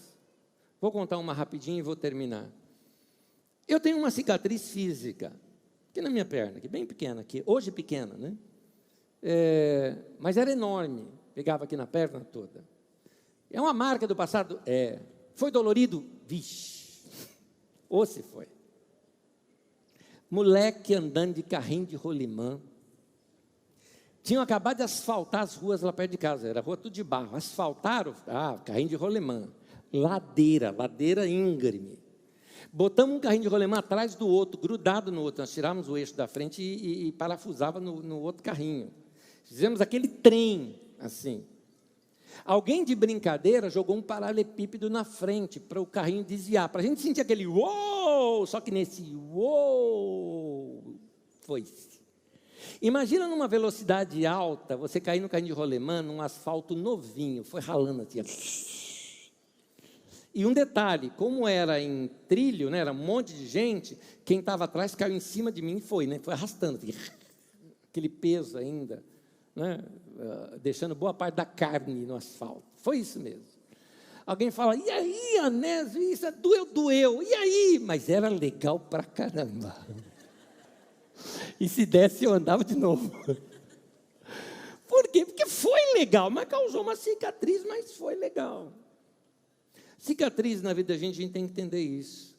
Vou contar uma rapidinho e vou terminar. Eu tenho uma cicatriz física, aqui na minha perna, aqui, bem pequena, aqui, hoje pequena, né? Mas era enorme, pegava aqui na perna toda. É uma marca do passado? É. Foi dolorido? Vixe, ou se foi. Moleque andando de carrinho de rolimã. Tinham acabado de asfaltar as ruas lá perto de casa, era rua tudo de barro. Asfaltaram, carrinho de rolimã. Ladeira íngreme. Botamos um carrinho de rolimã atrás do outro, grudado no outro. Nós tirávamos o eixo da frente e parafusava no outro carrinho. Fizemos aquele trem, assim. Alguém de brincadeira jogou um paralelepípedo na frente para o carrinho desviar, para a gente sentir aquele uou, só que nesse uou, foi-se. Imagina numa velocidade alta, você cair no carrinho de rolemã, num asfalto novinho, foi ralando assim. E um detalhe, como era em trilho, né, era um monte de gente, quem estava atrás caiu em cima de mim e foi arrastando, aquele peso ainda, né, deixando boa parte da carne no asfalto. Foi isso mesmo. Alguém fala, e aí, Anésio, isso doeu, e aí? Mas era legal pra caramba. E se desse, eu andava de novo. Por quê? Porque foi legal, mas causou uma cicatriz, mas foi legal. Cicatriz na vida da gente, a gente tem que entender isso.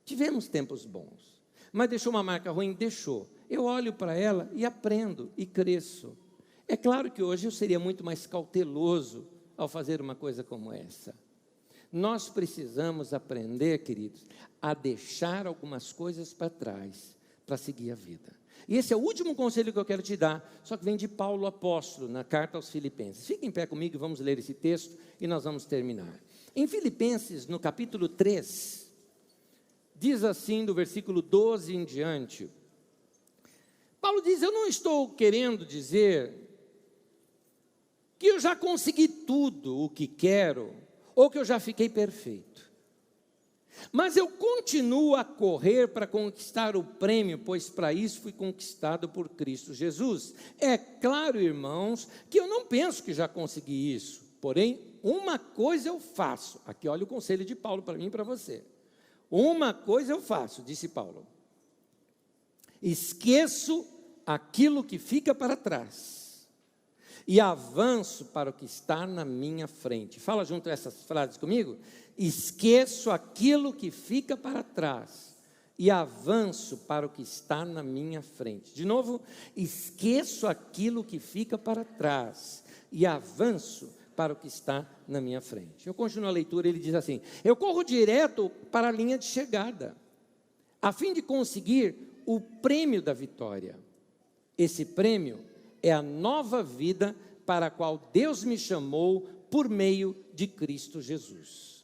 Tivemos tempos bons, mas deixou uma marca ruim? Deixou. Eu olho para ela e aprendo e cresço. É claro que hoje eu seria muito mais cauteloso ao fazer uma coisa como essa. Nós precisamos aprender, queridos, a deixar algumas coisas para trás, para seguir a vida. E esse é o último conselho que eu quero te dar, só que vem de Paulo apóstolo, na carta aos Filipenses. Fique em pé comigo e vamos ler esse texto e nós vamos terminar. Em Filipenses, no capítulo 3, diz assim, do versículo 12 em diante, Paulo diz, eu não estou querendo dizer que eu já consegui tudo o que quero, ou que eu já fiquei perfeito. Mas eu continuo a correr para conquistar o prêmio, pois para isso fui conquistado por Cristo Jesus. É claro, irmãos, que eu não penso que já consegui isso, porém, uma coisa eu faço. Aqui olha o conselho de Paulo para mim e para você. Uma coisa eu faço, disse Paulo. Esqueço aquilo que fica para trás e avanço para o que está na minha frente. Fala junto essas frases comigo. Esqueço aquilo que fica para trás e avanço para o que está na minha frente. De novo, esqueço aquilo que fica para trás e avanço para o que está na minha frente. Eu continuo a leitura, ele diz assim, eu corro direto para a linha de chegada, a fim de conseguir o prêmio da vitória. Esse prêmio é a nova vida para a qual Deus me chamou por meio de Cristo Jesus.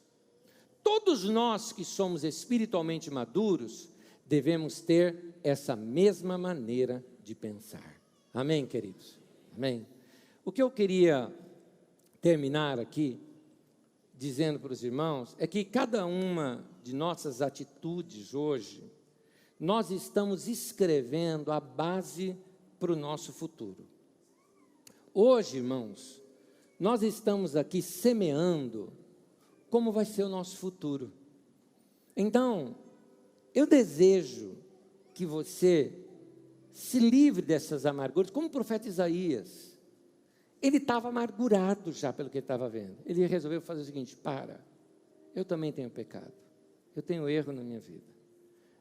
Todos nós que somos espiritualmente maduros, devemos ter essa mesma maneira de pensar. Amém, queridos? Amém? O que eu queria terminar aqui, dizendo para os irmãos, é que cada uma de nossas atitudes hoje, nós estamos escrevendo a base para o nosso futuro. Hoje, irmãos, nós estamos aqui semeando como vai ser o nosso futuro. Então, eu desejo que você se livre dessas amarguras, como o profeta Isaías. Ele estava amargurado já pelo que ele estava vendo. Ele resolveu fazer o seguinte, eu também tenho pecado, eu tenho erro na minha vida.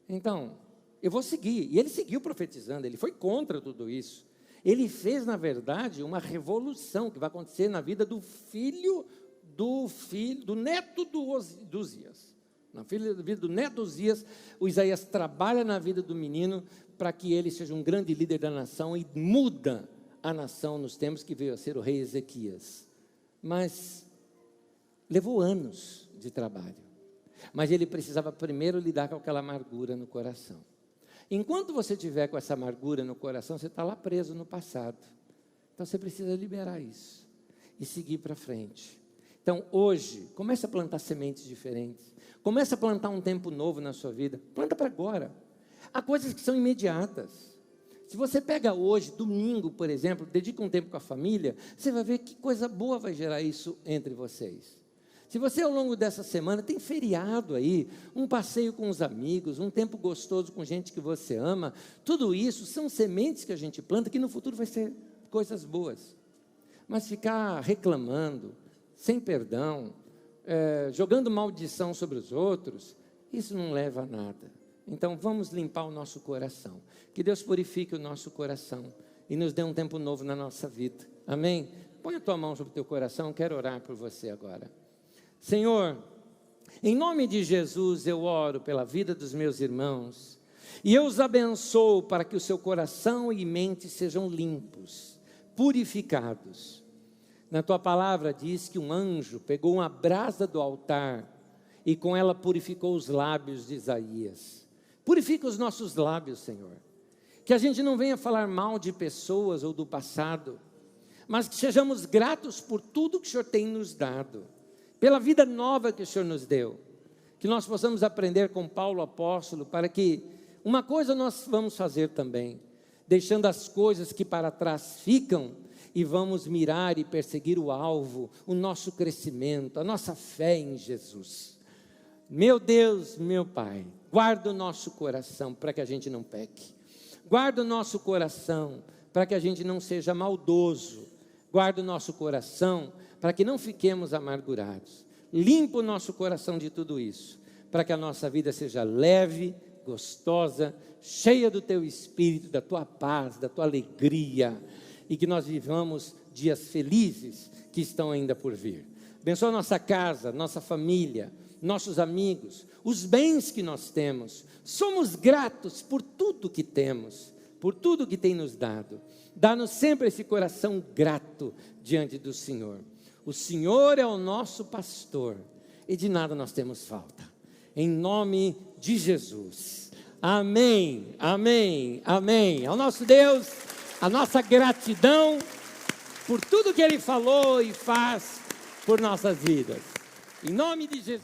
Então, eu vou seguir. E ele seguiu profetizando, ele foi contra tudo isso. Ele fez, na verdade, uma revolução que vai acontecer na vida do neto do Uzias. Na vida do neto do Uzias, o Isaías trabalha na vida do menino para que ele seja um grande líder da nação e muda a nação nos tempos que veio a ser o rei Ezequias. Mas levou anos de trabalho. Mas ele precisava primeiro lidar com aquela amargura no coração. Enquanto você estiver com essa amargura no coração, você está lá preso no passado. Então você precisa liberar isso e seguir para frente. Então hoje, comece a plantar sementes diferentes. Comece a plantar um tempo novo na sua vida. Planta para agora. Há coisas que são imediatas. Se você pega hoje, domingo, por exemplo, dedica um tempo com a família, você vai ver que coisa boa vai gerar isso entre vocês. Se você ao longo dessa semana tem feriado aí, um passeio com os amigos, um tempo gostoso com gente que você ama, tudo isso são sementes que a gente planta que no futuro vai ser coisas boas. Mas ficar reclamando, sem perdão, jogando maldição sobre os outros, isso não leva a nada. Então vamos limpar o nosso coração. Que Deus purifique o nosso coração e nos dê um tempo novo na nossa vida. Amém? Põe a tua mão sobre o teu coração, quero orar por você agora. Senhor, em nome de Jesus eu oro pela vida dos meus irmãos e eu os abençoo para que o seu coração e mente sejam limpos, purificados. Na tua palavra diz que um anjo pegou uma brasa do altar e com ela purificou os lábios de Isaías. Purifica os nossos lábios, Senhor. Que a gente não venha falar mal de pessoas ou do passado, mas que sejamos gratos por tudo que o Senhor tem nos dado, pela vida nova que o Senhor nos deu. Que nós possamos aprender com Paulo apóstolo, para que uma coisa nós vamos fazer também, deixando as coisas que para trás ficam, e vamos mirar e perseguir o alvo, o nosso crescimento, a nossa fé em Jesus. Meu Deus, meu Pai, guarda o nosso coração para que a gente não peque. Guarda o nosso coração para que a gente não seja maldoso. Guarda o nosso coração para que não fiquemos amargurados. Limpa o nosso coração de tudo isso, para que a nossa vida seja leve, gostosa, cheia do Teu Espírito, da Tua paz, da Tua alegria, e que nós vivamos dias felizes que estão ainda por vir. Abençoa a nossa casa, nossa família, nossos amigos, os bens que nós temos. Somos gratos por tudo que temos, por tudo que tem nos dado. Dá-nos sempre esse coração grato diante do Senhor. O Senhor é o nosso pastor e de nada nós temos falta. Em nome de Jesus. Amém, amém, amém. Ao nosso Deus, a nossa gratidão por tudo que Ele falou e faz por nossas vidas. Em nome de Jesus.